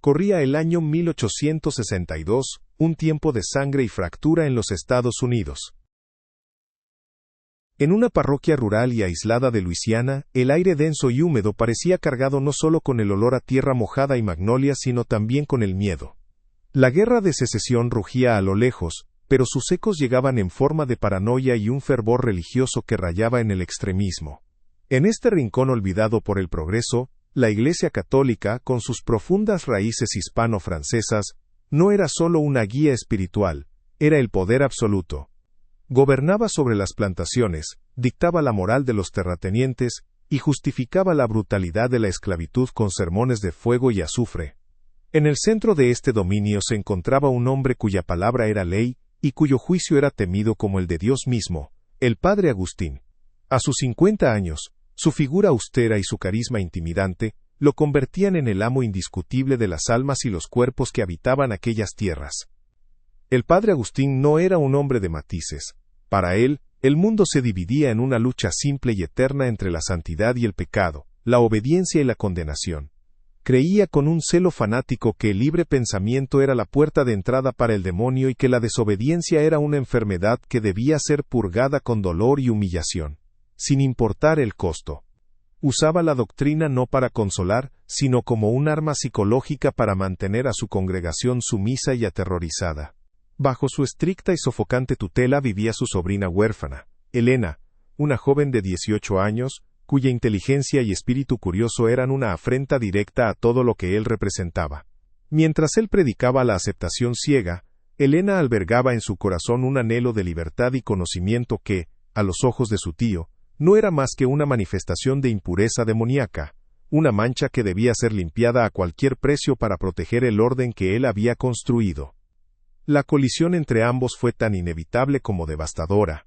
Corría el año 1862, un tiempo de sangre y fractura en los Estados Unidos. En una parroquia rural y aislada de Luisiana, el aire denso y húmedo parecía cargado no solo con el olor a tierra mojada y magnolias, sino también con el miedo. La guerra de secesión rugía a lo lejos, pero sus ecos llegaban en forma de paranoia y un fervor religioso que rayaba en el extremismo. En este rincón olvidado por el progreso, la Iglesia Católica, con sus profundas raíces hispano-francesas, no era solo una guía espiritual, era el poder absoluto. Gobernaba sobre las plantaciones, dictaba la moral de los terratenientes y justificaba la brutalidad de la esclavitud con sermones de fuego y azufre. En el centro de este dominio se encontraba un hombre cuya palabra era ley y cuyo juicio era temido como el de Dios mismo, el padre Agustín. A sus 50 años, su figura austera y su carisma intimidante lo convertían en el amo indiscutible de las almas y los cuerpos que habitaban aquellas tierras. El padre Agustín no era un hombre de matices. Para él, el mundo se dividía en una lucha simple y eterna entre la santidad y el pecado, la obediencia y la condenación. Creía con un celo fanático que el libre pensamiento era la puerta de entrada para el demonio y que la desobediencia era una enfermedad que debía ser purgada con dolor y humillación, sin importar el costo. Usaba la doctrina no para consolar, sino como un arma psicológica para mantener a su congregación sumisa y aterrorizada. Bajo su estricta y sofocante tutela vivía su sobrina huérfana, Elena, una joven de 18 años, cuya inteligencia y espíritu curioso eran una afrenta directa a todo lo que él representaba. Mientras él predicaba la aceptación ciega, Elena albergaba en su corazón un anhelo de libertad y conocimiento que, a los ojos de su tío, no era más que una manifestación de impureza demoníaca, una mancha que debía ser limpiada a cualquier precio para proteger el orden que él había construido. La colisión entre ambos fue tan inevitable como devastadora.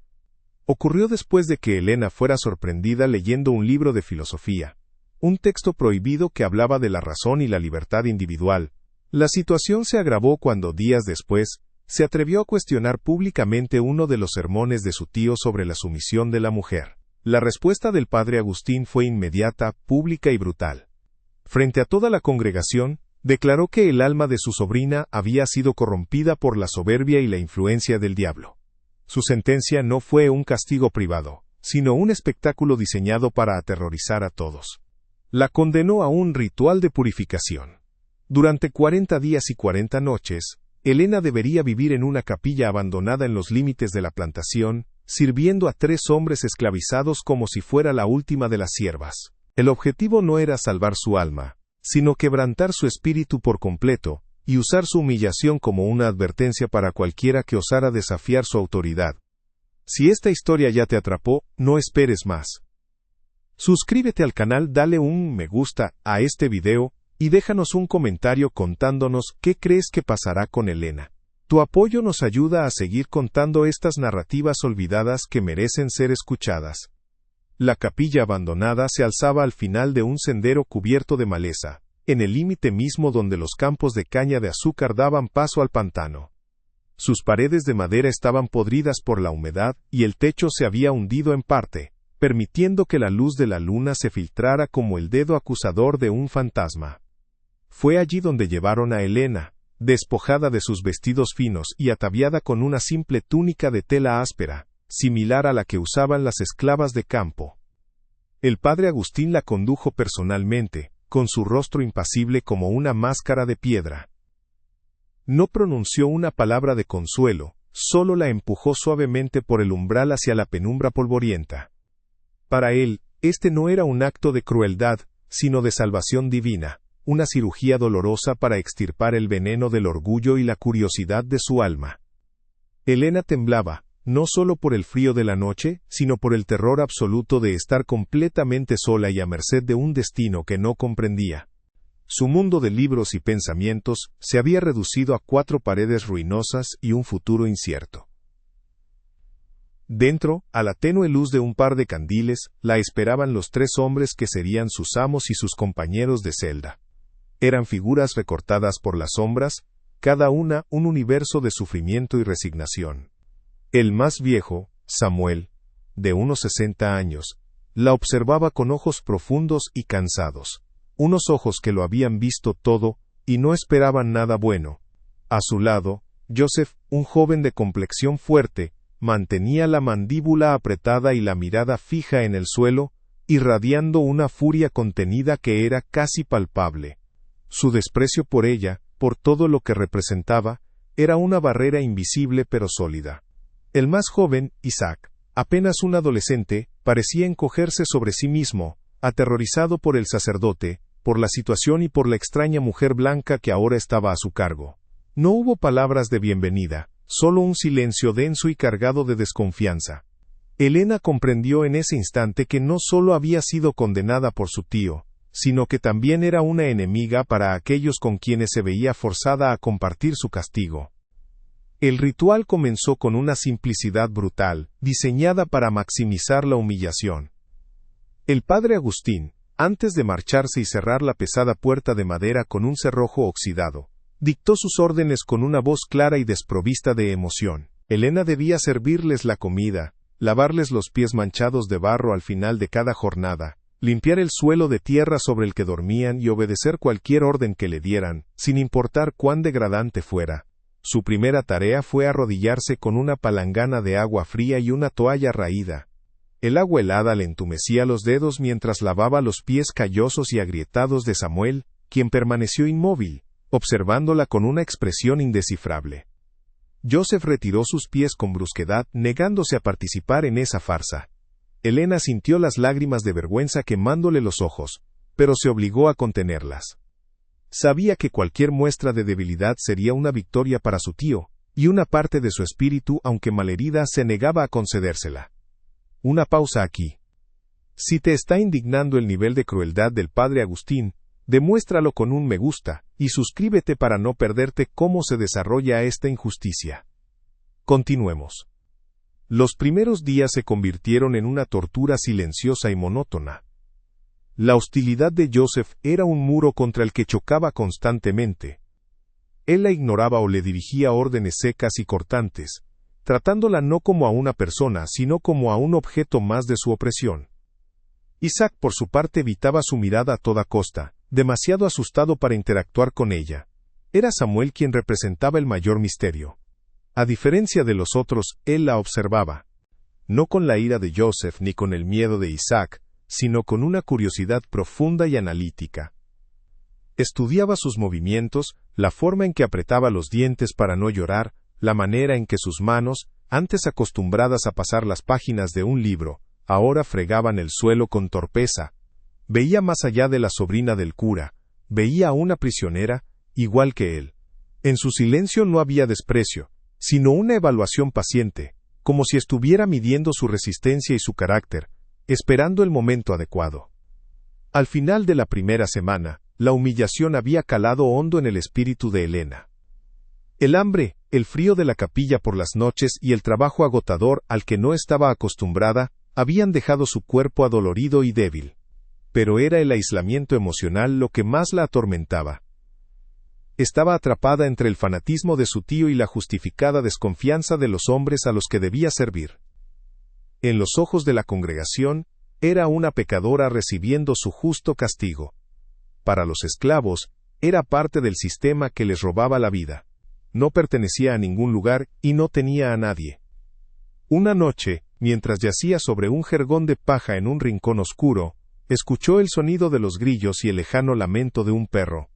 Ocurrió después de que Elena fuera sorprendida leyendo un libro de filosofía, un texto prohibido que hablaba de la razón y la libertad individual. La situación se agravó cuando, días después, se atrevió a cuestionar públicamente uno de los sermones de su tío sobre la sumisión de la mujer. La respuesta del padre Agustín fue inmediata, pública y brutal. Frente a toda la congregación, declaró que el alma de su sobrina había sido corrompida por la soberbia y la influencia del diablo. Su sentencia no fue un castigo privado, sino un espectáculo diseñado para aterrorizar a todos. La condenó a un ritual de purificación. Durante 40 días y 40 noches, Elena debería vivir en una capilla abandonada en los límites de la plantación, sirviendo a 3 hombres esclavizados como si fuera la última de las siervas. El objetivo no era salvar su alma, sino quebrantar su espíritu por completo, y usar su humillación como una advertencia para cualquiera que osara desafiar su autoridad. Si esta historia ya te atrapó, no esperes más. Suscríbete al canal, dale un me gusta a este video, y déjanos un comentario contándonos qué crees que pasará con Elena. Tu apoyo nos ayuda a seguir contando estas narrativas olvidadas que merecen ser escuchadas. La capilla abandonada se alzaba al final de un sendero cubierto de maleza, en el límite mismo donde los campos de caña de azúcar daban paso al pantano. Sus paredes de madera estaban podridas por la humedad y el techo se había hundido en parte, permitiendo que la luz de la luna se filtrara como el dedo acusador de un fantasma. Fue allí donde llevaron a Elena, despojada de sus vestidos finos y ataviada con una simple túnica de tela áspera, similar a la que usaban las esclavas de campo. El padre Agustín la condujo personalmente, con su rostro impasible como una máscara de piedra. No pronunció una palabra de consuelo, solo la empujó suavemente por el umbral hacia la penumbra polvorienta. Para él, este no era un acto de crueldad, sino de salvación divina, una cirugía dolorosa para extirpar el veneno del orgullo y la curiosidad de su alma. Elena temblaba, no solo por el frío de la noche, sino por el terror absoluto de estar completamente sola y a merced de un destino que no comprendía. Su mundo de libros y pensamientos se había reducido a 4 paredes ruinosas y un futuro incierto. Dentro, a la tenue luz de un par de candiles, la esperaban los 3 hombres que serían sus amos y sus compañeros de celda. Eran figuras recortadas por las sombras, cada una un universo de sufrimiento y resignación. El más viejo, Samuel, de unos 60 años, la observaba con ojos profundos y cansados, unos ojos que lo habían visto todo, y no esperaban nada bueno. A su lado, Joseph, un joven de complexión fuerte, mantenía la mandíbula apretada y la mirada fija en el suelo, irradiando una furia contenida que era casi palpable. Su desprecio por ella, por todo lo que representaba, era una barrera invisible pero sólida. El más joven, Isaac, apenas un adolescente, parecía encogerse sobre sí mismo, aterrorizado por el sacerdote, por la situación y por la extraña mujer blanca que ahora estaba a su cargo. No hubo palabras de bienvenida, solo un silencio denso y cargado de desconfianza. Elena comprendió en ese instante que no solo había sido condenada por su tío, sino que también era una enemiga para aquellos con quienes se veía forzada a compartir su castigo. El ritual comenzó con una simplicidad brutal, diseñada para maximizar la humillación. El padre Agustín, antes de marcharse y cerrar la pesada puerta de madera con un cerrojo oxidado, dictó sus órdenes con una voz clara y desprovista de emoción. Elena debía servirles la comida, lavarles los pies manchados de barro al final de cada jornada, limpiar el suelo de tierra sobre el que dormían y obedecer cualquier orden que le dieran, sin importar cuán degradante fuera. Su primera tarea fue arrodillarse con una palangana de agua fría y una toalla raída. El agua helada le entumecía los dedos mientras lavaba los pies callosos y agrietados de Samuel, quien permaneció inmóvil, observándola con una expresión indescifrable. Joseph retiró sus pies con brusquedad, negándose a participar en esa farsa. Elena sintió las lágrimas de vergüenza quemándole los ojos, pero se obligó a contenerlas. Sabía que cualquier muestra de debilidad sería una victoria para su tío, y una parte de su espíritu, aunque malherida, se negaba a concedérsela. Una pausa aquí. Si te está indignando el nivel de crueldad del padre Agustín, demuéstralo con un me gusta, y suscríbete para no perderte cómo se desarrolla esta injusticia. Continuemos. Los primeros días se convirtieron en una tortura silenciosa y monótona. La hostilidad de Joseph era un muro contra el que chocaba constantemente. Él la ignoraba o le dirigía órdenes secas y cortantes, tratándola no como a una persona, sino como a un objeto más de su opresión. Isaac, por su parte, evitaba su mirada a toda costa, demasiado asustado para interactuar con ella. Era Samuel quien representaba el mayor misterio. A diferencia de los otros, él la observaba. No con la ira de Joseph ni con el miedo de Isaac, sino con una curiosidad profunda y analítica. Estudiaba sus movimientos, la forma en que apretaba los dientes para no llorar, la manera en que sus manos, antes acostumbradas a pasar las páginas de un libro, ahora fregaban el suelo con torpeza. Veía más allá de la sobrina del cura, veía a una prisionera, igual que él. En su silencio no había desprecio, sino una evaluación paciente, como si estuviera midiendo su resistencia y su carácter, esperando el momento adecuado. Al final de la primera semana, la humillación había calado hondo en el espíritu de Elena. El hambre, el frío de la capilla por las noches y el trabajo agotador al que no estaba acostumbrada, habían dejado su cuerpo adolorido y débil. Pero era el aislamiento emocional lo que más la atormentaba. Estaba atrapada entre el fanatismo de su tío y la justificada desconfianza de los hombres a los que debía servir. En los ojos de la congregación, era una pecadora recibiendo su justo castigo. Para los esclavos, era parte del sistema que les robaba la vida. No pertenecía a ningún lugar y no tenía a nadie. Una noche, mientras yacía sobre un jergón de paja en un rincón oscuro, escuchó el sonido de los grillos y el lejano lamento de un perro.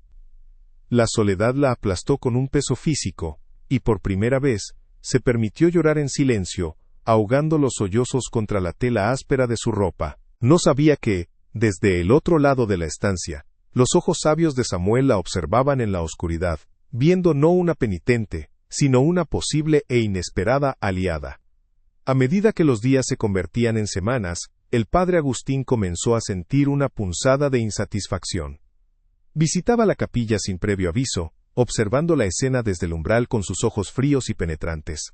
La soledad la aplastó con un peso físico, y por primera vez, se permitió llorar en silencio, ahogando los sollozos contra la tela áspera de su ropa. No sabía que, desde el otro lado de la estancia, los ojos sabios de Samuel la observaban en la oscuridad, viendo no una penitente, sino una posible e inesperada aliada. A medida que los días se convertían en semanas, el padre Agustín comenzó a sentir una punzada de insatisfacción. Visitaba la capilla sin previo aviso, observando la escena desde el umbral con sus ojos fríos y penetrantes.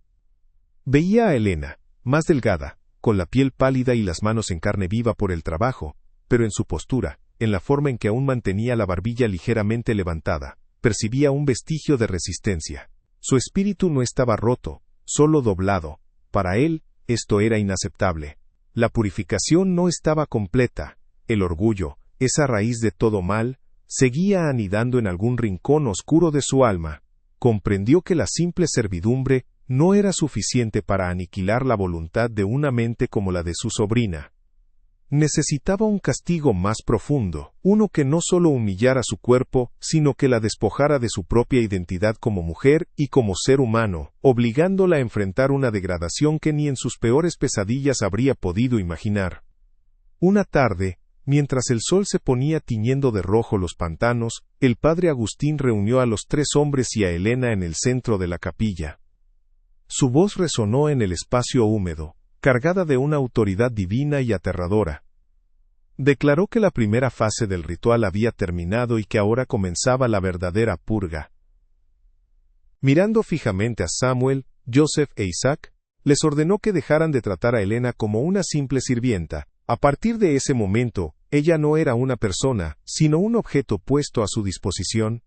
Veía a Elena, más delgada, con la piel pálida y las manos en carne viva por el trabajo, pero en su postura, en la forma en que aún mantenía la barbilla ligeramente levantada, percibía un vestigio de resistencia. Su espíritu no estaba roto, solo doblado. Para él, esto era inaceptable. La purificación no estaba completa. El orgullo, esa raíz de todo mal, seguía anidando en algún rincón oscuro de su alma, comprendió que la simple servidumbre no era suficiente para aniquilar la voluntad de una mente como la de su sobrina. Necesitaba un castigo más profundo, uno que no solo humillara su cuerpo, sino que la despojara de su propia identidad como mujer y como ser humano, obligándola a enfrentar una degradación que ni en sus peores pesadillas habría podido imaginar. Una tarde, mientras el sol se ponía tiñendo de rojo los pantanos, el padre Agustín reunió a los 3 hombres y a Elena en el centro de la capilla. Su voz resonó en el espacio húmedo, cargada de una autoridad divina y aterradora. Declaró que la primera fase del ritual había terminado y que ahora comenzaba la verdadera purga. Mirando fijamente a Samuel, Joseph e Isaac, les ordenó que dejaran de tratar a Elena como una simple sirvienta. A partir de ese momento, ella no era una persona, sino un objeto puesto a su disposición.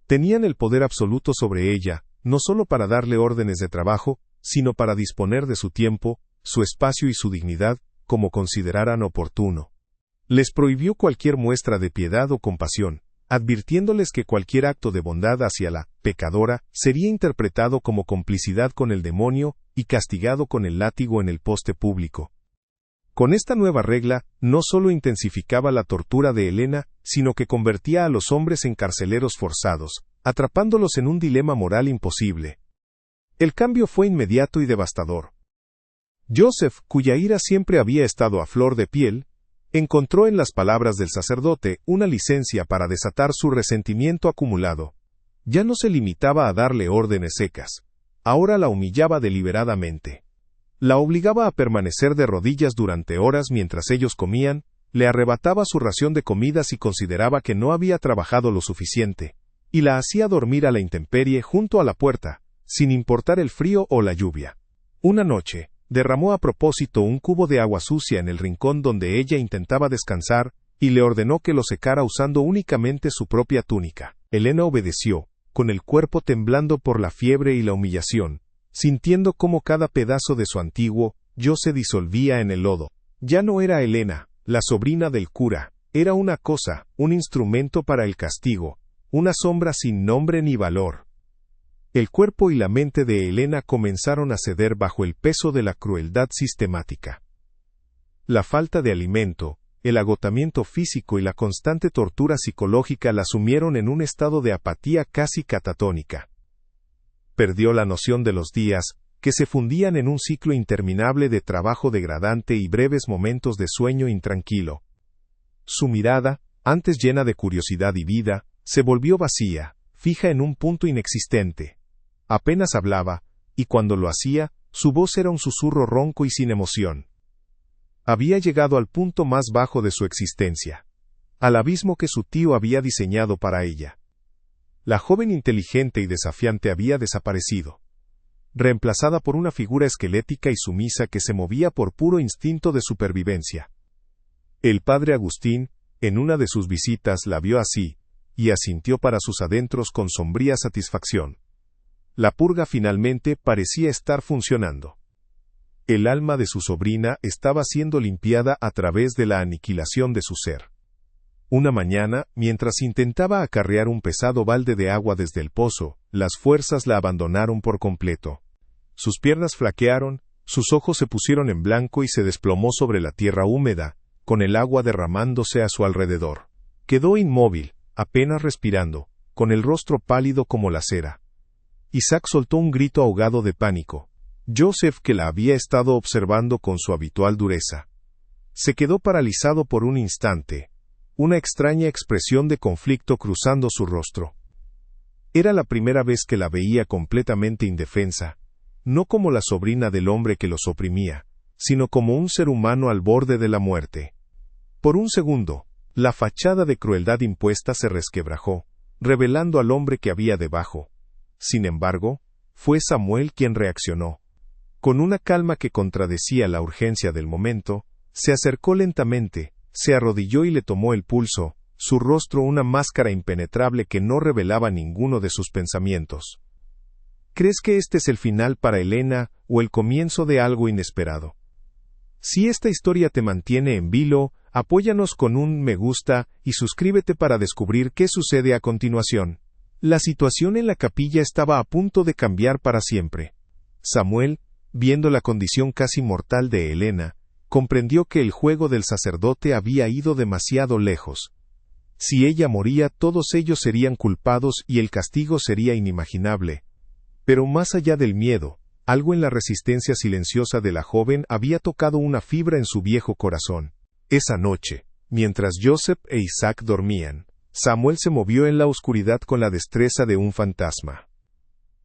Tenían el poder absoluto sobre ella, no solo para darle órdenes de trabajo, sino para disponer de su tiempo, su espacio y su dignidad, como consideraran oportuno. Les prohibió cualquier muestra de piedad o compasión, advirtiéndoles que cualquier acto de bondad hacia la pecadora sería interpretado como complicidad con el demonio y castigado con el látigo en el poste público. Con esta nueva regla, no solo intensificaba la tortura de Elena, sino que convertía a los hombres en carceleros forzados, atrapándolos en un dilema moral imposible. El cambio fue inmediato y devastador. Joseph, cuya ira siempre había estado a flor de piel, encontró en las palabras del sacerdote una licencia para desatar su resentimiento acumulado. Ya no se limitaba a darle órdenes secas, ahora la humillaba deliberadamente. La obligaba a permanecer de rodillas durante horas mientras ellos comían, le arrebataba su ración de comida si consideraba que no había trabajado lo suficiente, y la hacía dormir a la intemperie junto a la puerta, sin importar el frío o la lluvia. Una noche, derramó a propósito un cubo de agua sucia en el rincón donde ella intentaba descansar, y le ordenó que lo secara usando únicamente su propia túnica. Elena obedeció, con el cuerpo temblando por la fiebre y la humillación, sintiendo cómo cada pedazo de su antiguo yo se disolvía en el lodo. Ya no era Elena, la sobrina del cura, era una cosa, un instrumento para el castigo, una sombra sin nombre ni valor. El cuerpo y la mente de Elena comenzaron a ceder bajo el peso de la crueldad sistemática. La falta de alimento, el agotamiento físico y la constante tortura psicológica la sumieron en un estado de apatía casi catatónica. Perdió la noción de los días, que se fundían en un ciclo interminable de trabajo degradante y breves momentos de sueño intranquilo. Su mirada, antes llena de curiosidad y vida, se volvió vacía, fija en un punto inexistente. Apenas hablaba, y cuando lo hacía, su voz era un susurro ronco y sin emoción. Había llegado al punto más bajo de su existencia, al abismo que su tío había diseñado para ella. La joven inteligente y desafiante había desaparecido, reemplazada por una figura esquelética y sumisa que se movía por puro instinto de supervivencia. El padre Agustín, en una de sus visitas, la vio así, y asintió para sus adentros con sombría satisfacción. La purga finalmente parecía estar funcionando. El alma de su sobrina estaba siendo limpiada a través de la aniquilación de su ser. Una mañana, mientras intentaba acarrear un pesado balde de agua desde el pozo, las fuerzas la abandonaron por completo. Sus piernas flaquearon, sus ojos se pusieron en blanco y se desplomó sobre la tierra húmeda, con el agua derramándose a su alrededor. Quedó inmóvil, apenas respirando, con el rostro pálido como la cera. Isaac soltó un grito ahogado de pánico. Joseph, que la había estado observando con su habitual dureza, se quedó paralizado por un instante, una extraña expresión de conflicto cruzando su rostro. Era la primera vez que la veía completamente indefensa, no como la sobrina del hombre que los oprimía, sino como un ser humano al borde de la muerte. Por un segundo, la fachada de crueldad impuesta se resquebrajó, revelando al hombre que había debajo. Sin embargo, fue Samuel quien reaccionó. Con una calma que contradecía la urgencia del momento, se acercó lentamente, se arrodilló y le tomó el pulso, su rostro una máscara impenetrable que no revelaba ninguno de sus pensamientos. ¿Crees que este es el final para Elena, o el comienzo de algo inesperado? Si esta historia te mantiene en vilo, Apóyanos con un me gusta y suscríbete para descubrir qué sucede a continuación. La situación en la capilla estaba a punto de cambiar para siempre. Samuel, viendo la condición casi mortal de Helena, comprendió que el juego del sacerdote había ido demasiado lejos. Si ella moría, todos ellos serían culpados y el castigo sería inimaginable. Pero más allá del miedo, algo en la resistencia silenciosa de la joven había tocado una fibra en su viejo corazón. Esa noche, mientras Joseph e Isaac dormían, Samuel se movió en la oscuridad con la destreza de un fantasma.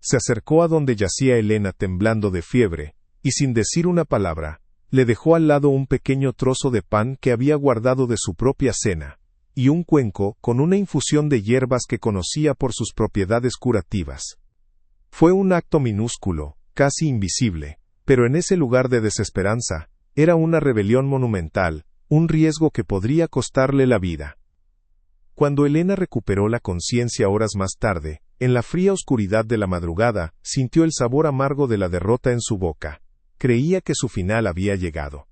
Se acercó a donde yacía Helena temblando de fiebre, y sin decir una palabra, le dejó al lado un pequeño trozo de pan que había guardado de su propia cena, y un cuenco con una infusión de hierbas que conocía por sus propiedades curativas. Fue un acto minúsculo, casi invisible, pero en ese lugar de desesperanza, era una rebelión monumental, un riesgo que podría costarle la vida. Cuando Helena recuperó la conciencia horas más tarde, en la fría oscuridad de la madrugada, sintió el sabor amargo de la derrota en su boca. Creía que su final había llegado.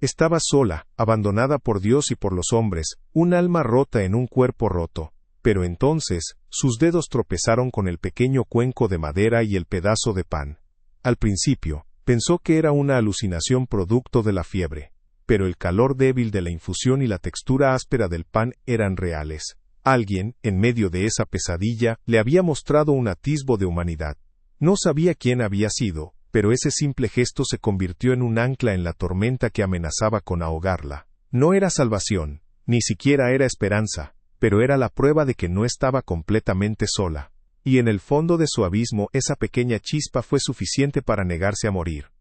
Estaba sola, abandonada por Dios y por los hombres, un alma rota en un cuerpo roto. Pero entonces, sus dedos tropezaron con el pequeño cuenco de madera y el pedazo de pan. Al principio, pensó que era una alucinación producto de la fiebre. Pero el calor débil de la infusión y la textura áspera del pan eran reales. Alguien, en medio de esa pesadilla, le había mostrado un atisbo de humanidad. No sabía quién había sido, pero ese simple gesto se convirtió en un ancla en la tormenta que amenazaba con ahogarla. No era salvación, ni siquiera era esperanza, pero era la prueba de que no estaba completamente sola. Y en el fondo de su abismo esa pequeña chispa fue suficiente para negarse a morir.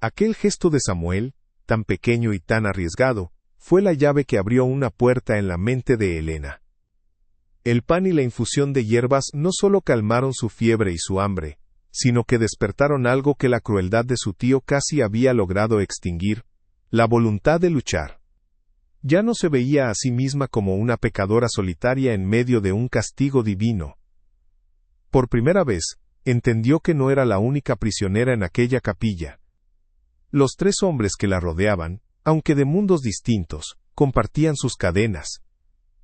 Aquel gesto de Samuel, tan pequeño y tan arriesgado, fue la llave que abrió una puerta en la mente de Helena. El pan y la infusión de hierbas no solo calmaron su fiebre y su hambre, sino que despertaron algo que la crueldad de su tío casi había logrado extinguir, la voluntad de luchar. Ya no se veía a sí misma como una pecadora solitaria en medio de un castigo divino. Por primera vez, entendió que no era la única prisionera en aquella capilla. Los tres hombres que la rodeaban, aunque de mundos distintos, compartían sus cadenas.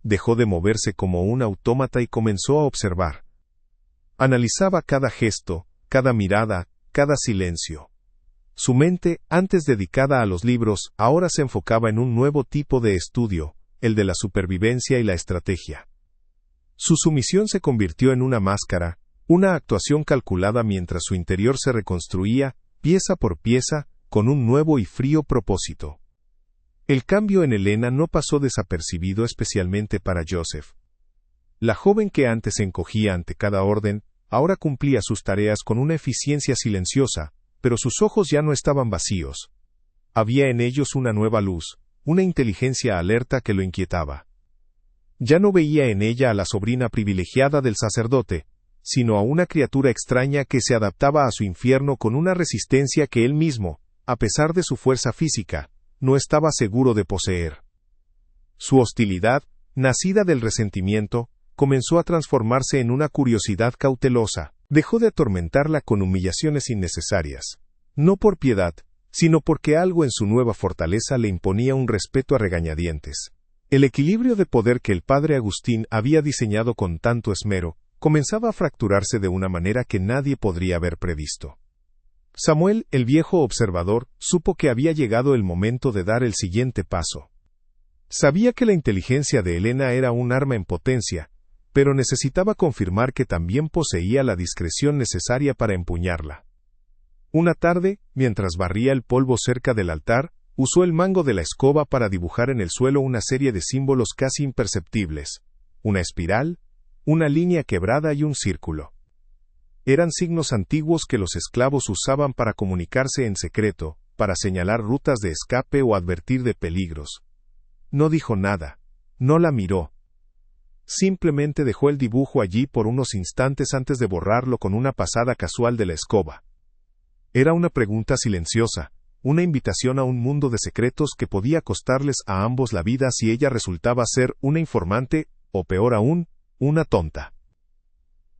Dejó de moverse como un autómata y comenzó a observar. Analizaba cada gesto, cada mirada, cada silencio. Su mente, antes dedicada a los libros, ahora se enfocaba en un nuevo tipo de estudio, el de la supervivencia y la estrategia. Su sumisión se convirtió en una máscara, una actuación calculada mientras su interior se reconstruía, pieza por pieza, con un nuevo y frío propósito. El cambio en Helena no pasó desapercibido especialmente para Joseph. La joven que antes se encogía ante cada orden, ahora cumplía sus tareas con una eficiencia silenciosa, pero sus ojos ya no estaban vacíos. Había en ellos una nueva luz, una inteligencia alerta que lo inquietaba. Ya no veía en ella a la sobrina privilegiada del sacerdote, sino a una criatura extraña que se adaptaba a su infierno con una resistencia que él mismo, a pesar de su fuerza física, no estaba seguro de poseer. Su hostilidad, nacida del resentimiento, comenzó a transformarse en una curiosidad cautelosa. Dejó de atormentarla con humillaciones innecesarias. No por piedad, sino porque algo en su nueva fortaleza le imponía un respeto a regañadientes. El equilibrio de poder que el padre Agustín había diseñado con tanto esmero, comenzaba a fracturarse de una manera que nadie podría haber previsto. Samuel, el viejo observador, supo que había llegado el momento de dar el siguiente paso. Sabía que la inteligencia de Helena era un arma en potencia, pero necesitaba confirmar que también poseía la discreción necesaria para empuñarla. Una tarde, mientras barría el polvo cerca del altar, usó el mango de la escoba para dibujar en el suelo una serie de símbolos casi imperceptibles, una espiral, una línea quebrada y un círculo. Eran signos antiguos que los esclavos usaban para comunicarse en secreto, para señalar rutas de escape o advertir de peligros. No dijo nada, no la miró. Simplemente dejó el dibujo allí por unos instantes antes de borrarlo con una pasada casual de la escoba. Era una pregunta silenciosa, una invitación a un mundo de secretos que podía costarles a ambos la vida si ella resultaba ser una informante, o peor aún, una tonta.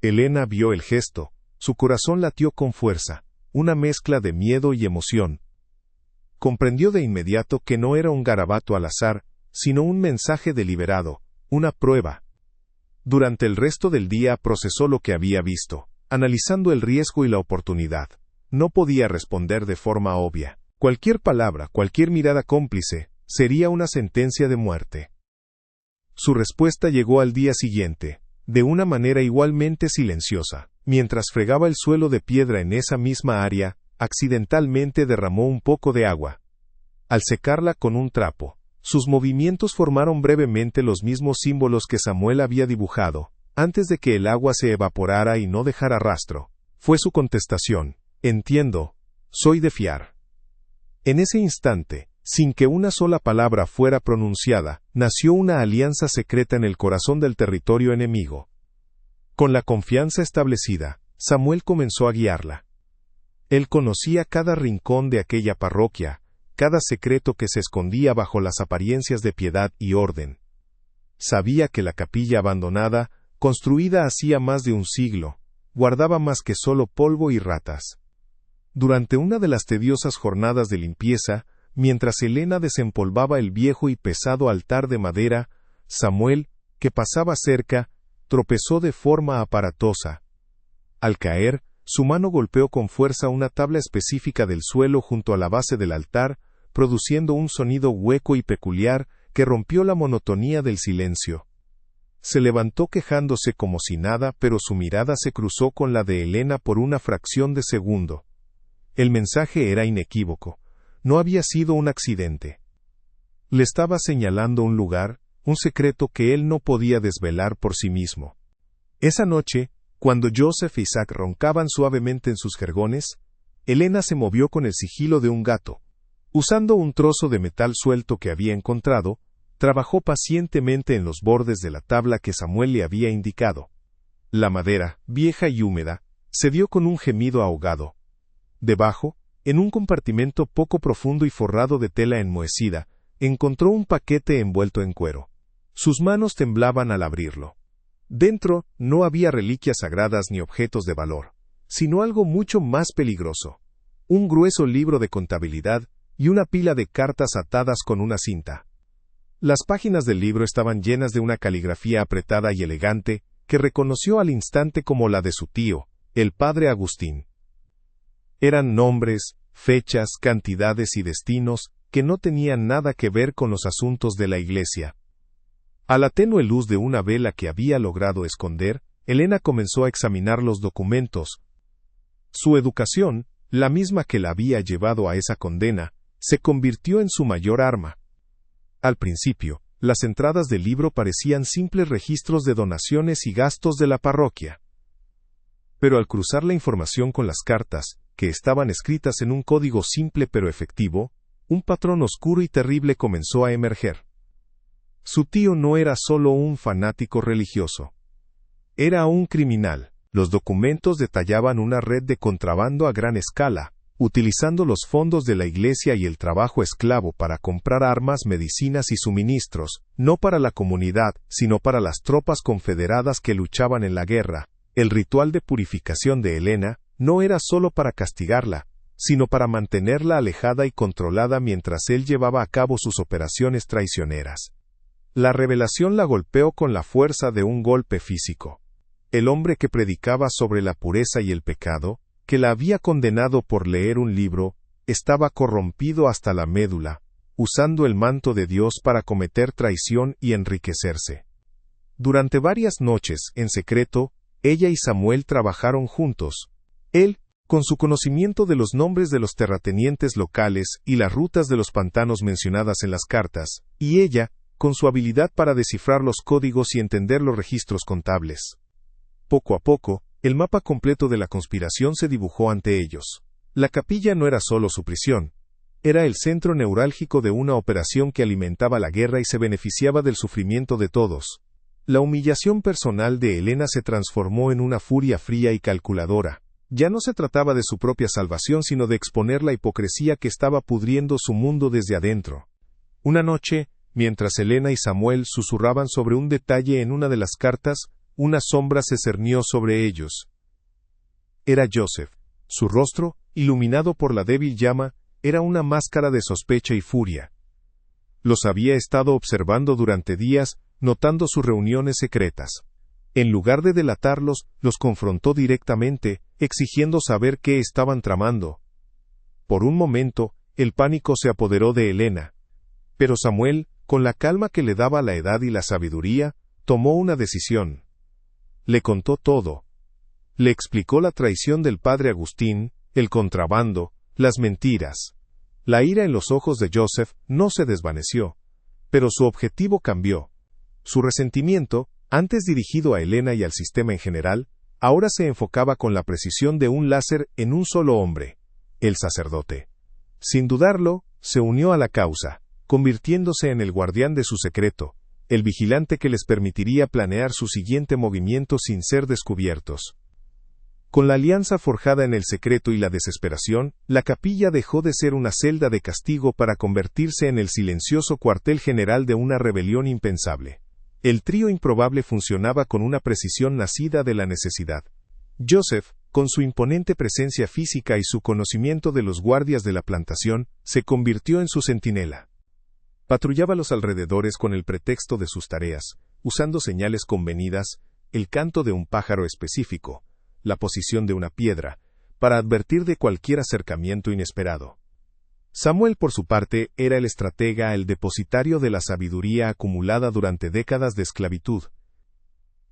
Helena vio el gesto, su corazón latió con fuerza, una mezcla de miedo y emoción. Comprendió de inmediato que no era un garabato al azar, sino un mensaje deliberado, una prueba. Durante el resto del día procesó lo que había visto, analizando el riesgo y la oportunidad. No podía responder de forma obvia. Cualquier palabra, cualquier mirada cómplice, sería una sentencia de muerte. Su respuesta llegó al día siguiente, de una manera igualmente silenciosa. Mientras fregaba el suelo de piedra en esa misma área, accidentalmente derramó un poco de agua. Al secarla con un trapo, sus movimientos formaron brevemente los mismos símbolos que Samuel había dibujado, antes de que el agua se evaporara y no dejara rastro. Fue su contestación: entiendo, soy de fiar. En ese instante, sin que una sola palabra fuera pronunciada, nació una alianza secreta en el corazón del territorio enemigo. Con la confianza establecida, Samuel comenzó a guiarla. Él conocía cada rincón de aquella parroquia, cada secreto que se escondía bajo las apariencias de piedad y orden. Sabía que la capilla abandonada, construida hacía más de un siglo, guardaba más que solo polvo y ratas. Durante una de las tediosas jornadas de limpieza, mientras Elena desempolvaba el viejo y pesado altar de madera, Samuel, que pasaba cerca, tropezó de forma aparatosa. Al caer, su mano golpeó con fuerza una tabla específica del suelo junto a la base del altar, produciendo un sonido hueco y peculiar que rompió la monotonía del silencio. Se levantó quejándose como si nada, pero su mirada se cruzó con la de Elena por una fracción de segundo. El mensaje era inequívoco. No había sido un accidente. Le estaba señalando un lugar, un secreto que él no podía desvelar por sí mismo. Esa noche, cuando Joseph e Isaac roncaban suavemente en sus jergones, Elena se movió con el sigilo de un gato. Usando un trozo de metal suelto que había encontrado, trabajó pacientemente en los bordes de la tabla que Samuel le había indicado. La madera, vieja y húmeda, cedió con un gemido ahogado. Debajo, en un compartimento poco profundo y forrado de tela enmohecida, encontró un paquete envuelto en cuero. Sus manos temblaban al abrirlo. Dentro no había reliquias sagradas ni objetos de valor, sino algo mucho más peligroso: un grueso libro de contabilidad y una pila de cartas atadas con una cinta. Las páginas del libro estaban llenas de una caligrafía apretada y elegante, que reconoció al instante como la de su tío, el padre Agustín. Eran nombres, fechas, cantidades y destinos que no tenían nada que ver con los asuntos de la iglesia. A la tenue luz de una vela que había logrado esconder, Elena comenzó a examinar los documentos. Su educación, la misma que la había llevado a esa condena, se convirtió en su mayor arma. Al principio, las entradas del libro parecían simples registros de donaciones y gastos de la parroquia. Pero al cruzar la información con las cartas, que estaban escritas en un código simple pero efectivo, un patrón oscuro y terrible comenzó a emerger. Su tío no era solo un fanático religioso. Era un criminal. Los documentos detallaban una red de contrabando a gran escala, utilizando los fondos de la iglesia y el trabajo esclavo para comprar armas, medicinas y suministros, no para la comunidad, sino para las tropas confederadas que luchaban en la guerra. El ritual de purificación de Elena no era solo para castigarla, sino para mantenerla alejada y controlada mientras él llevaba a cabo sus operaciones traicioneras. La revelación la golpeó con la fuerza de un golpe físico. El hombre que predicaba sobre la pureza y el pecado, que la había condenado por leer un libro, estaba corrompido hasta la médula, usando el manto de Dios para cometer traición y enriquecerse. Durante varias noches, en secreto, ella y Samuel trabajaron juntos. Él, con su conocimiento de los nombres de los terratenientes locales y las rutas de los pantanos mencionadas en las cartas, y ella, con su habilidad para descifrar los códigos y entender los registros contables. Poco a poco, el mapa completo de la conspiración se dibujó ante ellos. La capilla no era solo su prisión, era el centro neurálgico de una operación que alimentaba la guerra y se beneficiaba del sufrimiento de todos. La humillación personal de Elena se transformó en una furia fría y calculadora. Ya no se trataba de su propia salvación, sino de exponer la hipocresía que estaba pudriendo su mundo desde adentro. Una noche, mientras Elena y Samuel susurraban sobre un detalle en una de las cartas, una sombra se cernió sobre ellos. Era Joseph. Su rostro, iluminado por la débil llama, era una máscara de sospecha y furia. Los había estado observando durante días, notando sus reuniones secretas. En lugar de delatarlos, los confrontó directamente, exigiendo saber qué estaban tramando. Por un momento, el pánico se apoderó de Helena. Pero Samuel, con la calma que le daba la edad y la sabiduría, tomó una decisión. Le contó todo. Le explicó la traición del padre Agustín, el contrabando, las mentiras. La ira en los ojos de Joseph no se desvaneció, pero su objetivo cambió. Su resentimiento, antes dirigido a Helena y al sistema en general, ahora se enfocaba con la precisión de un láser en un solo hombre, el sacerdote. Sin dudarlo, se unió a la causa, convirtiéndose en el guardián de su secreto, el vigilante que les permitiría planear su siguiente movimiento sin ser descubiertos. Con la alianza forjada en el secreto y la desesperación, la capilla dejó de ser una celda de castigo para convertirse en el silencioso cuartel general de una rebelión impensable. El trío improbable funcionaba con una precisión nacida de la necesidad. Joseph, con su imponente presencia física y su conocimiento de los guardias de la plantación, se convirtió en su centinela. Patrullaba los alrededores con el pretexto de sus tareas, usando señales convenidas, el canto de un pájaro específico, la posición de una piedra, para advertir de cualquier acercamiento inesperado. Samuel, por su parte, era el estratega, el depositario de la sabiduría acumulada durante décadas de esclavitud.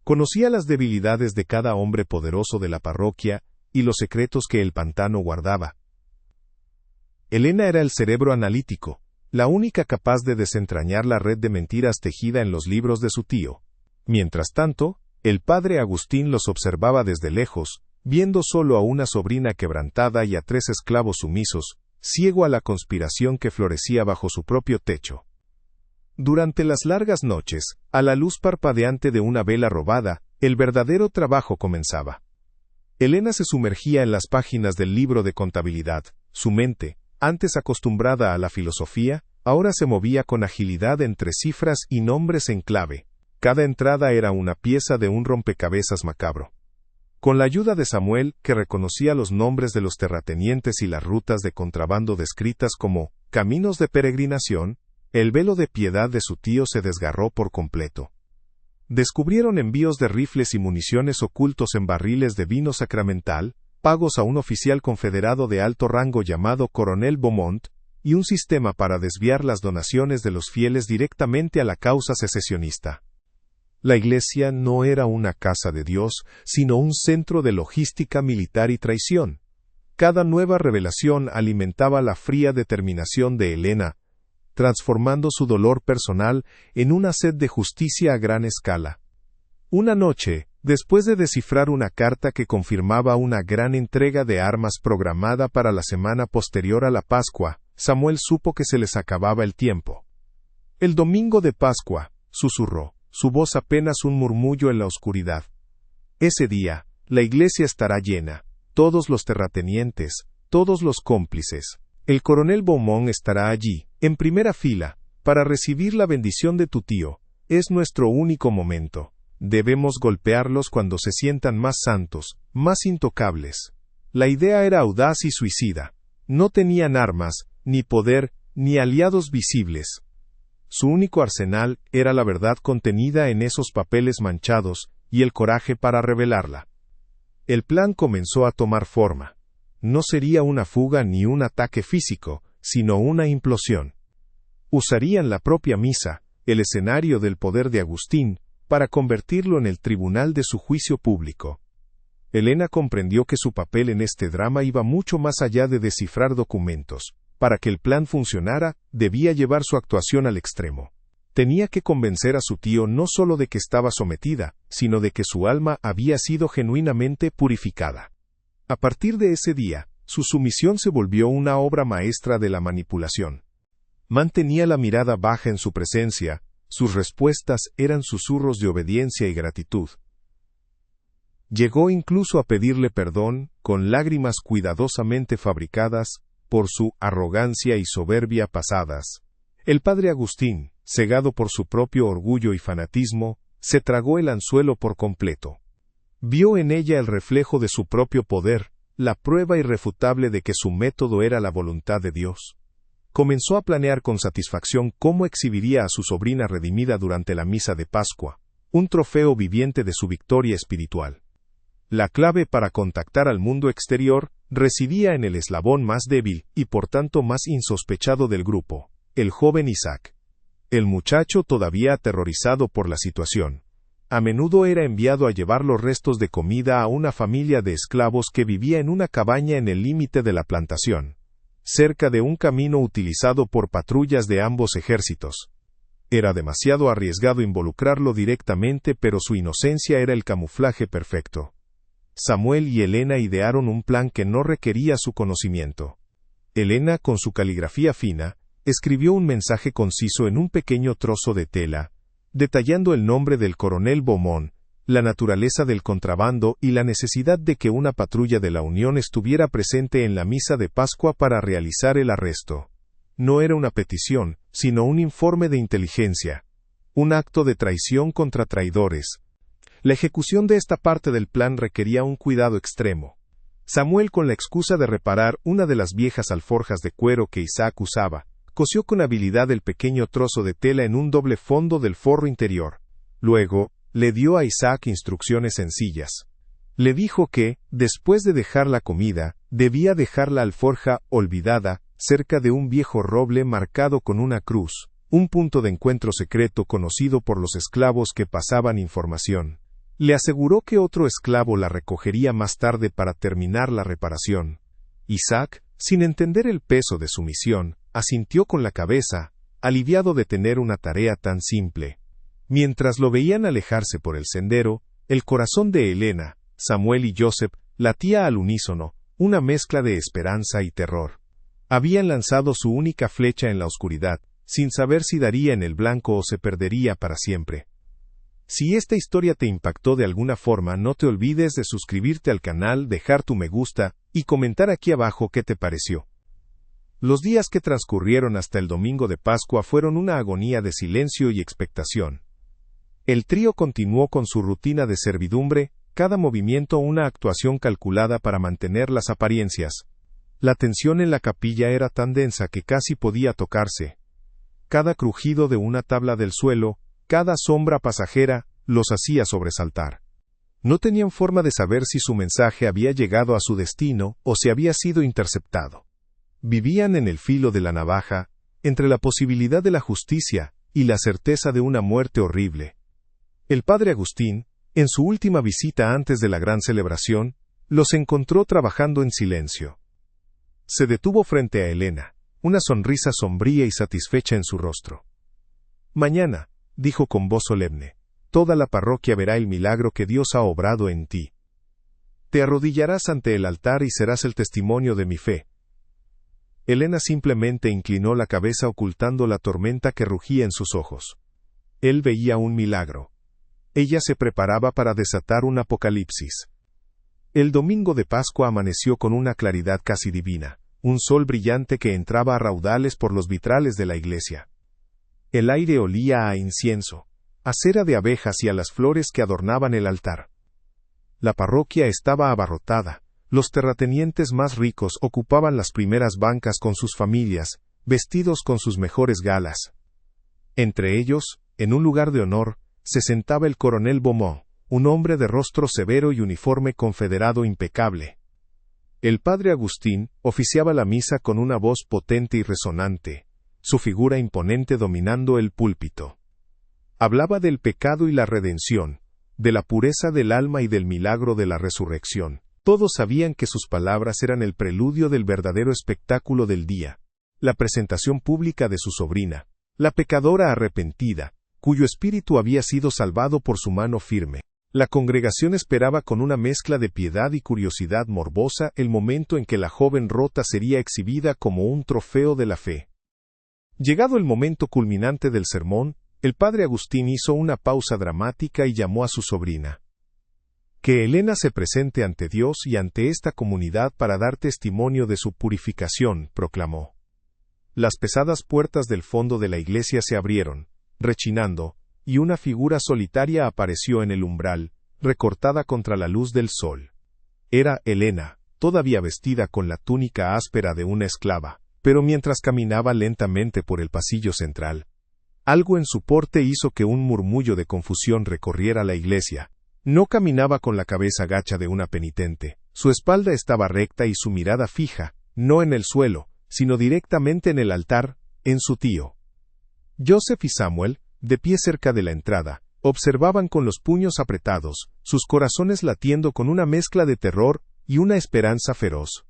Conocía las debilidades de cada hombre poderoso de la parroquia y los secretos que el pantano guardaba. Helena era el cerebro analítico, la única capaz de desentrañar la red de mentiras tejida en los libros de su tío. Mientras tanto, el padre Agustín los observaba desde lejos, viendo solo a una sobrina quebrantada y a 3 esclavos sumisos, ciego a la conspiración que florecía bajo su propio techo. Durante las largas noches, a la luz parpadeante de una vela robada, el verdadero trabajo comenzaba. Helena se sumergía en las páginas del libro de contabilidad. Su mente, antes acostumbrada a la filosofía, ahora se movía con agilidad entre cifras y nombres en clave. Cada entrada era una pieza de un rompecabezas macabro. Con la ayuda de Samuel, que reconocía los nombres de los terratenientes y las rutas de contrabando descritas como caminos de peregrinación, el velo de piedad de su tío se desgarró por completo. Descubrieron envíos de rifles y municiones ocultos en barriles de vino sacramental, pagos a un oficial confederado de alto rango llamado Coronel Beaumont, y un sistema para desviar las donaciones de los fieles directamente a la causa secesionista. La Iglesia no era una casa de Dios, sino un centro de logística militar y traición. Cada nueva revelación alimentaba la fría determinación de Helena, transformando su dolor personal en una sed de justicia a gran escala. Una noche, después de descifrar una carta que confirmaba una gran entrega de armas programada para la semana posterior a la Pascua, Samuel supo que se les acababa el tiempo. El domingo de Pascua, susurró, su voz apenas un murmullo en la oscuridad. Ese día, la iglesia estará llena, todos los terratenientes, todos los cómplices. El coronel Beaumont estará allí, en primera fila, para recibir la bendición de tu tío. Es nuestro único momento. Debemos golpearlos cuando se sientan más santos, más intocables. La idea era audaz y suicida. No tenían armas, ni poder, ni aliados visibles. Su único arsenal era la verdad contenida en esos papeles manchados, y el coraje para revelarla. El plan comenzó a tomar forma. No sería una fuga ni un ataque físico, sino una implosión. Usarían la propia misa, el escenario del poder de Agustín, para convertirlo en el tribunal de su juicio público. Helena comprendió que su papel en este drama iba mucho más allá de descifrar documentos. Para que el plan funcionara, debía llevar su actuación al extremo. Tenía que convencer a su tío no solo de que estaba sometida, sino de que su alma había sido genuinamente purificada. A partir de ese día, su sumisión se volvió una obra maestra de la manipulación. Mantenía la mirada baja en su presencia, sus respuestas eran susurros de obediencia y gratitud. Llegó incluso a pedirle perdón, con lágrimas cuidadosamente fabricadas, por su arrogancia y soberbia pasadas. El padre Agustín, cegado por su propio orgullo y fanatismo, se tragó el anzuelo por completo. Vio en ella el reflejo de su propio poder, la prueba irrefutable de que su método era la voluntad de Dios. comenzó a planear con satisfacción cómo exhibiría a su sobrina redimida durante la misa de Pascua, un trofeo viviente de su victoria espiritual. La clave para contactar al mundo exterior residía en el eslabón más débil y por tanto más insospechado del grupo, el joven Isaac. El muchacho, todavía aterrorizado por la situación, a menudo era enviado a llevar los restos de comida a una familia de esclavos que vivía en una cabaña en el límite de la plantación, cerca de un camino utilizado por patrullas de ambos ejércitos. Era demasiado arriesgado involucrarlo directamente, pero su inocencia era el camuflaje perfecto. Samuel y Elena idearon un plan que no requería su conocimiento. Elena, con su caligrafía fina, escribió un mensaje conciso en un pequeño trozo de tela, detallando el nombre del coronel Beaumont, la naturaleza del contrabando y la necesidad de que una patrulla de la Unión estuviera presente en la misa de Pascua para realizar el arresto. No era una petición, sino un informe de inteligencia, un acto de traición contra traidores. La ejecución de esta parte del plan requería un cuidado extremo. Samuel, con la excusa de reparar una de las viejas alforjas de cuero que Isaac usaba, cosió con habilidad el pequeño trozo de tela en un doble fondo del forro interior. Luego, le dio a Isaac instrucciones sencillas. Le dijo que, después de dejar la comida, debía dejar la alforja olvidada cerca de un viejo roble marcado con una cruz, un punto de encuentro secreto conocido por los esclavos que pasaban información. Le aseguró que otro esclavo la recogería más tarde para terminar la reparación. Isaac, sin entender el peso de su misión, asintió con la cabeza, aliviado de tener una tarea tan simple. Mientras lo veían alejarse por el sendero, el corazón de Elena, Samuel y Joseph latía al unísono, una mezcla de esperanza y terror. Habían lanzado su única flecha en la oscuridad, sin saber si daría en el blanco o se perdería para siempre. Si esta historia te impactó de alguna forma, no te olvides de suscribirte al canal, dejar tu me gusta y comentar aquí abajo qué te pareció. Los días que transcurrieron hasta el domingo de Pascua fueron una agonía de silencio y expectación. El trío continuó con su rutina de servidumbre, cada movimiento una actuación calculada para mantener las apariencias. La tensión en la capilla era tan densa que casi podía tocarse. Cada crujido de una tabla del suelo, cada sombra pasajera, los hacía sobresaltar. No tenían forma de saber si su mensaje había llegado a su destino o si había sido interceptado. Vivían en el filo de la navaja, entre la posibilidad de la justicia y la certeza de una muerte horrible. El padre Agustín, en su última visita antes de la gran celebración, los encontró trabajando en silencio. Se detuvo frente a Elena, una sonrisa sombría y satisfecha en su rostro. Mañana, dijo con voz solemne, toda la parroquia verá el milagro que Dios ha obrado en ti. Te arrodillarás ante el altar y serás el testimonio de mi fe. Elena simplemente inclinó la cabeza ocultando la tormenta que rugía en sus ojos. Él veía un milagro. Ella se preparaba para desatar un apocalipsis. El domingo de Pascua amaneció con una claridad casi divina, un sol brillante que entraba a raudales por los vitrales de la iglesia. El aire olía a incienso, a cera de abejas y a las flores que adornaban el altar. La parroquia estaba abarrotada, los terratenientes más ricos ocupaban las primeras bancas con sus familias, vestidos con sus mejores galas. Entre ellos, en un lugar de honor, se sentaba el coronel Beaumont, un hombre de rostro severo y uniforme confederado impecable. El padre Agustín oficiaba la misa con una voz potente y resonante, su figura imponente dominando el púlpito. Hablaba del pecado y la redención, de la pureza del alma y del milagro de la resurrección. Todos sabían que sus palabras eran el preludio del verdadero espectáculo del día, la presentación pública de su sobrina, la pecadora arrepentida, cuyo espíritu había sido salvado por su mano firme. La congregación esperaba con una mezcla de piedad y curiosidad morbosa el momento en que la joven rota sería exhibida como un trofeo de la fe. Llegado el momento culminante del sermón, el padre Agustín hizo una pausa dramática y llamó a su sobrina. Que Elena se presente ante Dios y ante esta comunidad para dar testimonio de su purificación, proclamó. Las pesadas puertas del fondo de la iglesia se abrieron, rechinando, y una figura solitaria apareció en el umbral, recortada contra la luz del sol. Era Elena, todavía vestida con la túnica áspera de una esclava, Pero mientras caminaba lentamente por el pasillo central, algo en su porte hizo que un murmullo de confusión recorriera la iglesia. No caminaba con la cabeza gacha de una penitente, su espalda estaba recta y su mirada fija, no en el suelo, sino directamente en el altar, en su tío. Joseph y Samuel, de pie cerca de la entrada, observaban con los puños apretados, sus corazones latiendo con una mezcla de terror y una esperanza feroz.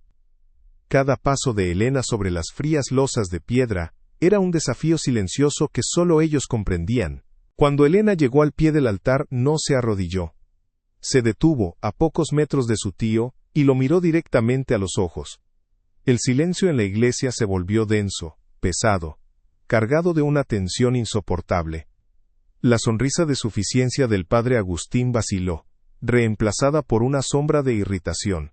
Cada paso de Elena sobre las frías losas de piedra era un desafío silencioso que solo ellos comprendían. Cuando Elena llegó al pie del altar, no se arrodilló. Se detuvo a pocos metros de su tío y lo miró directamente a los ojos. El silencio en la iglesia se volvió denso, pesado, cargado de una tensión insoportable. La sonrisa de suficiencia del padre Agustín vaciló, reemplazada por una sombra de irritación.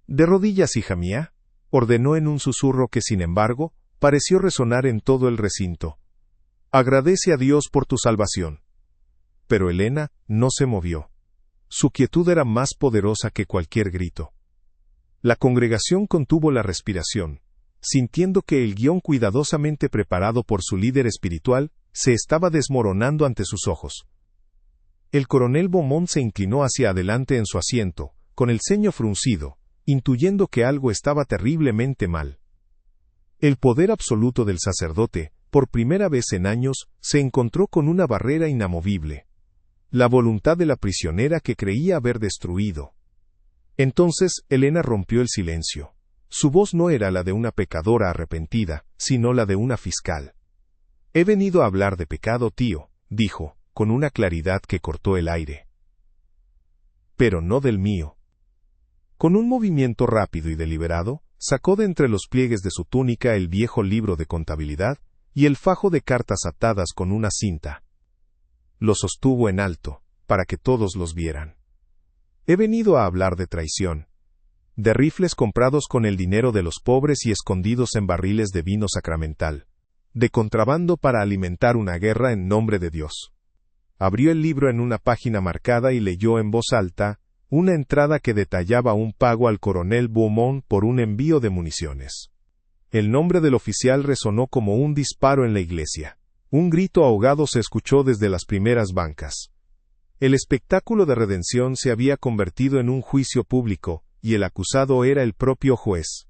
«De rodillas, hija mía», ordenó en un susurro que, sin embargo, pareció resonar en todo el recinto. «Agradece a Dios por tu salvación». Pero Elena no se movió. Su quietud era más poderosa que cualquier grito. La congregación contuvo la respiración, sintiendo que el guión cuidadosamente preparado por su líder espiritual se estaba desmoronando ante sus ojos. El coronel Beaumont se inclinó hacia adelante en su asiento, con el ceño fruncido, intuyendo que algo estaba terriblemente mal. El poder absoluto del sacerdote, por primera vez en años, se encontró con una barrera inamovible. La voluntad de la prisionera que creía haber destruido. Entonces, Elena rompió el silencio. Su voz no era la de una pecadora arrepentida, sino la de una fiscal. «He venido a hablar de pecado, tío», dijo, con una claridad que cortó el aire. «Pero no del mío». Con un movimiento rápido y deliberado, sacó de entre los pliegues de su túnica el viejo libro de contabilidad y el fajo de cartas atadas con una cinta. Lo sostuvo en alto, para que todos los vieran. «He venido a hablar de traición, de rifles comprados con el dinero de los pobres y escondidos en barriles de vino sacramental, de contrabando para alimentar una guerra en nombre de Dios». Abrió el libro en una página marcada y leyó en voz alta una entrada que detallaba un pago al coronel Beaumont por un envío de municiones. El nombre del oficial resonó como un disparo en la iglesia. Un grito ahogado se escuchó desde las primeras bancas. El espectáculo de redención se había convertido en un juicio público, y el acusado era el propio juez.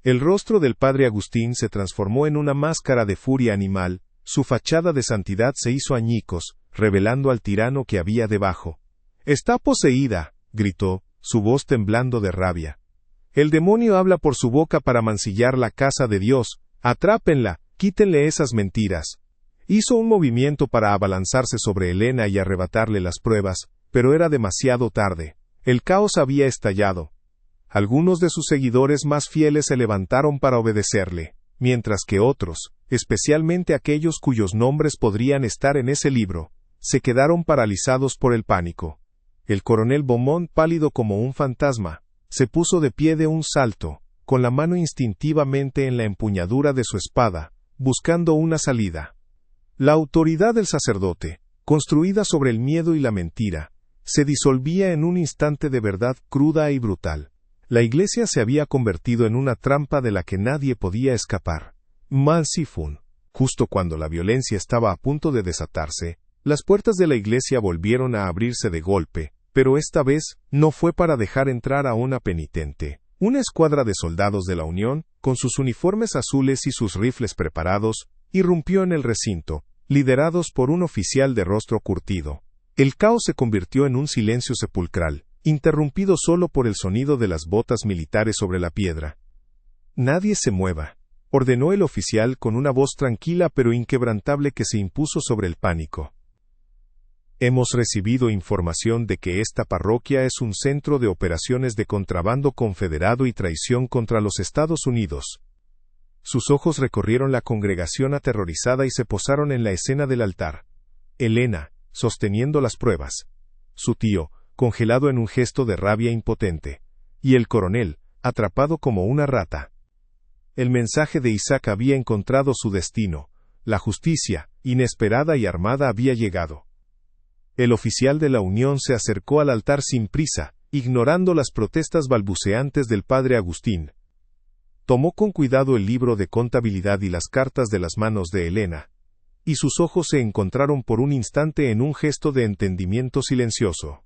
El rostro del padre Agustín se transformó en una máscara de furia animal, su fachada de santidad se hizo añicos, revelando al tirano que había debajo. «Está poseída», gritó, su voz temblando de rabia. «El demonio habla por su boca para mancillar la casa de Dios. Atrápenla, quítenle esas mentiras». Hizo un movimiento para abalanzarse sobre Elena y arrebatarle las pruebas, pero era demasiado tarde. El caos había estallado. Algunos de sus seguidores más fieles se levantaron para obedecerle, mientras que otros, especialmente aquellos cuyos nombres podrían estar en ese libro, se quedaron paralizados por el pánico. El coronel Beaumont, pálido como un fantasma, se puso de pie de un salto, con la mano instintivamente en la empuñadura de su espada, buscando una salida. La autoridad del sacerdote, construida sobre el miedo y la mentira, se disolvía en un instante de verdad cruda y brutal. La iglesia se había convertido en una trampa de la que nadie podía escapar. Mal Sifun. Justo cuando la violencia estaba a punto de desatarse, las puertas de la iglesia volvieron a abrirse de golpe, pero esta vez no fue para dejar entrar a una penitente. Una escuadra de soldados de la Unión, con sus uniformes azules y sus rifles preparados, irrumpió en el recinto, liderados por un oficial de rostro curtido. El caos se convirtió en un silencio sepulcral, interrumpido solo por el sonido de las botas militares sobre la piedra. «Nadie se mueva», ordenó el oficial con una voz tranquila pero inquebrantable que se impuso sobre el pánico. «Hemos recibido información de que esta parroquia es un centro de operaciones de contrabando confederado y traición contra los Estados Unidos». Sus ojos recorrieron la congregación aterrorizada y se posaron en la escena del altar. Elena, sosteniendo las pruebas. Su tío, congelado en un gesto de rabia impotente. Y el coronel, atrapado como una rata. El mensaje de Isaac había encontrado su destino. La justicia, inesperada y armada, había llegado. El oficial de la Unión se acercó al altar sin prisa, ignorando las protestas balbuceantes del padre Agustín. tomó con cuidado el libro de contabilidad y las cartas de las manos de Helena, y sus ojos se encontraron por un instante en un gesto de entendimiento silencioso.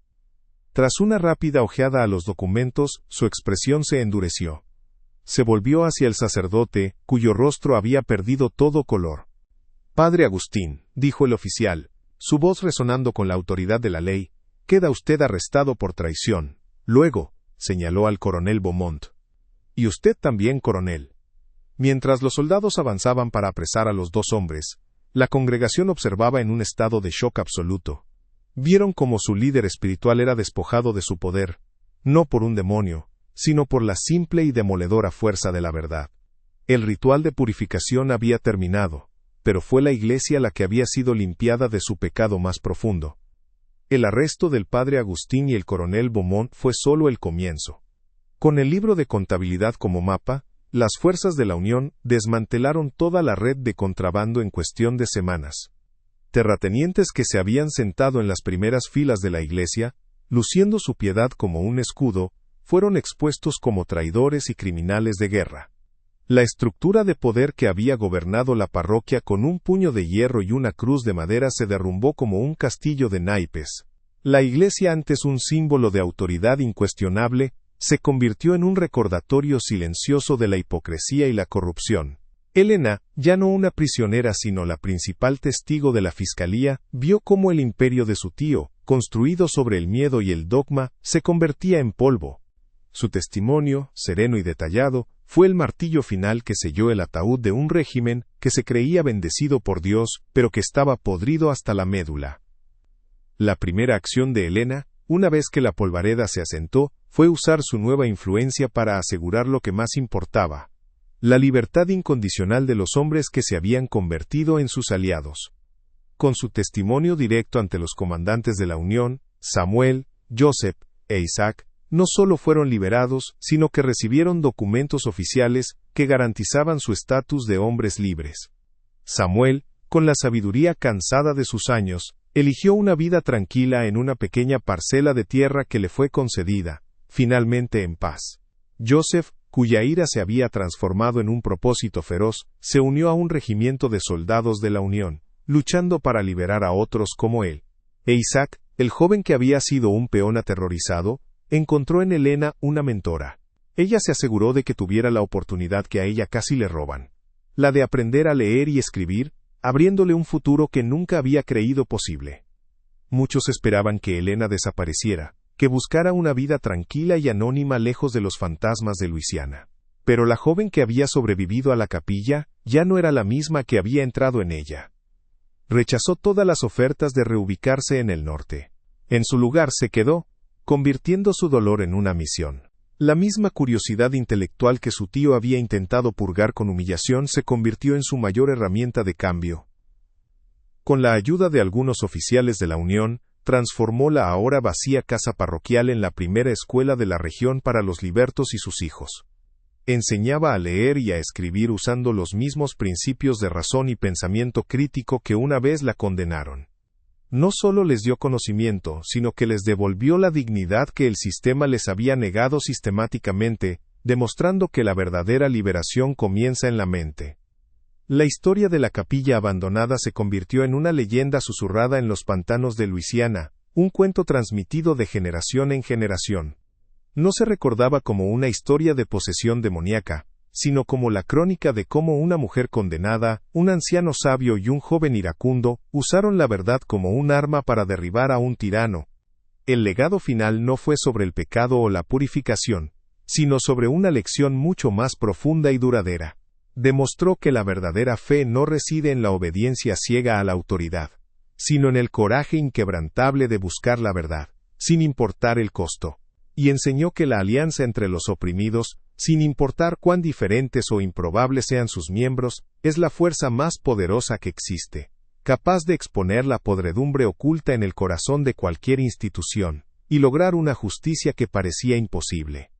Tras una rápida ojeada a los documentos, su expresión se endureció. Se volvió hacia el sacerdote, cuyo rostro había perdido todo color. «Padre Agustín», dijo el oficial, su voz resonando con la autoridad de la ley, «queda usted arrestado por traición». Luego, señaló al coronel Beaumont. «Y usted también, coronel». Mientras los soldados avanzaban para apresar a los dos hombres, la congregación observaba en un estado de shock absoluto. Vieron cómo su líder espiritual era despojado de su poder, no por un demonio, sino por la simple y demoledora fuerza de la verdad. El ritual de purificación había terminado, pero fue la Iglesia la que había sido limpiada de su pecado más profundo. El arresto del padre Agustín y el coronel Beaumont fue solo el comienzo. Con el libro de contabilidad como mapa, las fuerzas de la Unión desmantelaron toda la red de contrabando en cuestión de semanas. Terratenientes que se habían sentado en las primeras filas de la Iglesia, luciendo su piedad como un escudo, fueron expuestos como traidores y criminales de guerra. La estructura de poder que había gobernado la parroquia con un puño de hierro y una cruz de madera se derrumbó como un castillo de naipes. La Iglesia, antes un símbolo de autoridad incuestionable, se convirtió en un recordatorio silencioso de la hipocresía y la corrupción. Helena, ya no una prisionera sino la principal testigo de la fiscalía, vio cómo el imperio de su tío, construido sobre el miedo y el dogma, se convertía en polvo. Su testimonio, sereno y detallado, fue el martillo final que selló el ataúd de un régimen que se creía bendecido por Dios, pero que estaba podrido hasta la médula. La primera acción de Helena, una vez que la polvareda se asentó, fue usar su nueva influencia para asegurar lo que más importaba: la libertad incondicional de los hombres que se habían convertido en sus aliados. Con su testimonio directo ante los comandantes de la Unión, Samuel, Joseph e Isaac, no solo fueron liberados, sino que recibieron documentos oficiales que garantizaban su estatus de hombres libres. Samuel, con la sabiduría cansada de sus años, eligió una vida tranquila en una pequeña parcela de tierra que le fue concedida, finalmente en paz. Joseph, cuya ira se había transformado en un propósito feroz, se unió a un regimiento de soldados de la Unión, luchando para liberar a otros como él. E Isaac, el joven que había sido un peón aterrorizado, encontró en Helena una mentora. Ella se aseguró de que tuviera la oportunidad que a ella casi le roban: la de aprender a leer y escribir, abriéndole un futuro que nunca había creído posible. Muchos esperaban que Helena desapareciera, que buscara una vida tranquila y anónima lejos de los fantasmas de Luisiana. Pero la joven que había sobrevivido a la capilla ya no era la misma que había entrado en ella. Rechazó todas las ofertas de reubicarse en el norte. En su lugar se quedó, convirtiendo su dolor en una misión. La misma curiosidad intelectual que su tío había intentado purgar con humillación se convirtió en su mayor herramienta de cambio. Con la ayuda de algunos oficiales de la Unión, transformó la ahora vacía casa parroquial en la primera escuela de la región para los libertos y sus hijos. Enseñaba a leer y a escribir usando los mismos principios de razón y pensamiento crítico que una vez la condenaron. No solo les dio conocimiento, sino que les devolvió la dignidad que el sistema les había negado sistemáticamente, demostrando que la verdadera liberación comienza en la mente. La historia de la capilla abandonada se convirtió en una leyenda susurrada en los pantanos de Luisiana, un cuento transmitido de generación en generación. No se recordaba como una historia de posesión demoníaca, sino como la crónica de cómo una mujer condenada, un anciano sabio y un joven iracundo usaron la verdad como un arma para derribar a un tirano. El legado final no fue sobre el pecado o la purificación, sino sobre una lección mucho más profunda y duradera. Demostró que la verdadera fe no reside en la obediencia ciega a la autoridad, sino en el coraje inquebrantable de buscar la verdad, sin importar el costo. Y enseñó que la alianza entre los oprimidos, sin importar cuán diferentes o improbables sean sus miembros, es la fuerza más poderosa que existe, capaz de exponer la podredumbre oculta en el corazón de cualquier institución, y lograr una justicia que parecía imposible.